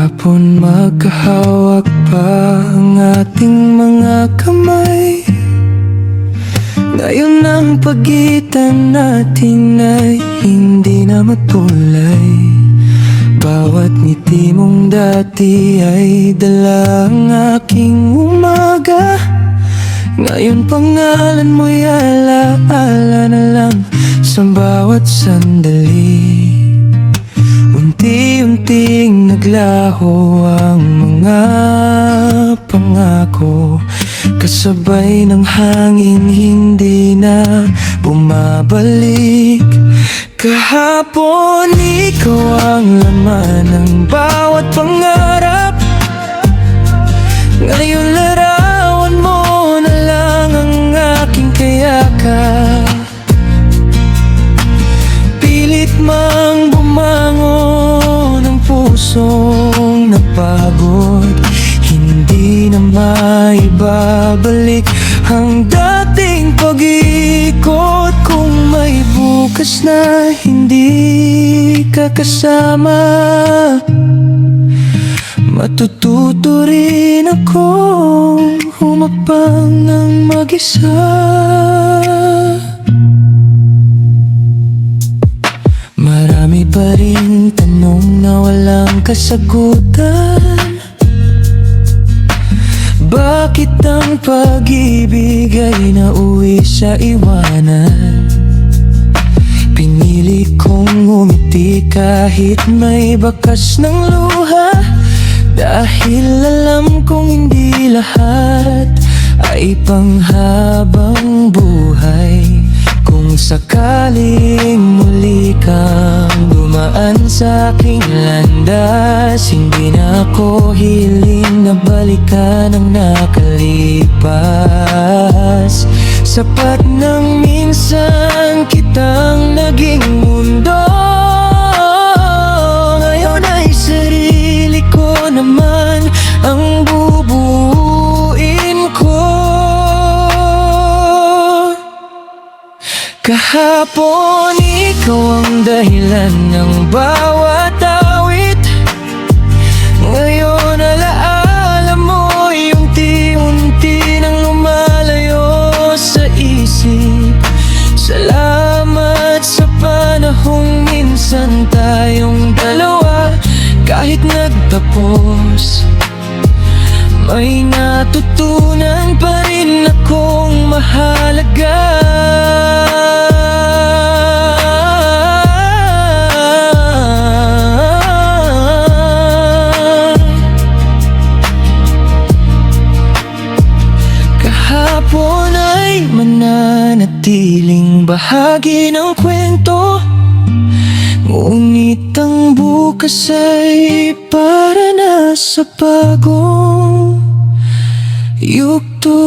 Kahapon magkahawak pa ang ating mga kamay. Ngayon ang pagitan natin ay hindi na matulay. Bawat ngiti mong dati ay dala ang aking umaga. Ngayon pangalan mo'y alaala na lang sa bawat sandali. Unti-unting naglaho ang mga pangako, kasabay ng hangin hindi na bumabalik. Kahapon ikaw ang laman ng bawat pangarap. Ngayon larawan mo na lang ang aking kayakap. Pilit mang bumangon ang pusong napagod, hindi na maibabalik ang dating pag-ikot. Kung may bukas na hindi ka kasama, matututo rin akong humapang ng mag-isa. Marami pa rin tanong na walang kasagutan. Bakit ang pag-ibig ay nauwi sa iwanan? Pinili kong umiti kahit may bakas ng luha, dahil alam kong hindi lahat ay panghabang buhay. Kung sakaling muli kang dumaan sa aking landas, hindi na ako hiling na balikan ang nakalipas. Sapat nang minsan kitang naging mundo, ngayon ay sarili ko naman ang bubuuin ko. Kahapon ikaw ang dahilan ng bawat awit. Ngayon alaala mo yung unti-unti nang lumalayo sa isip. Salamat sa panahong minsan tayong dalawa. Kahit nagtapos, may natutunan pa rin akong mahalaga. Kahapon ay mananatiling bahagi ng kwento, ngunit ang bukas ay para na sa bagong yugto.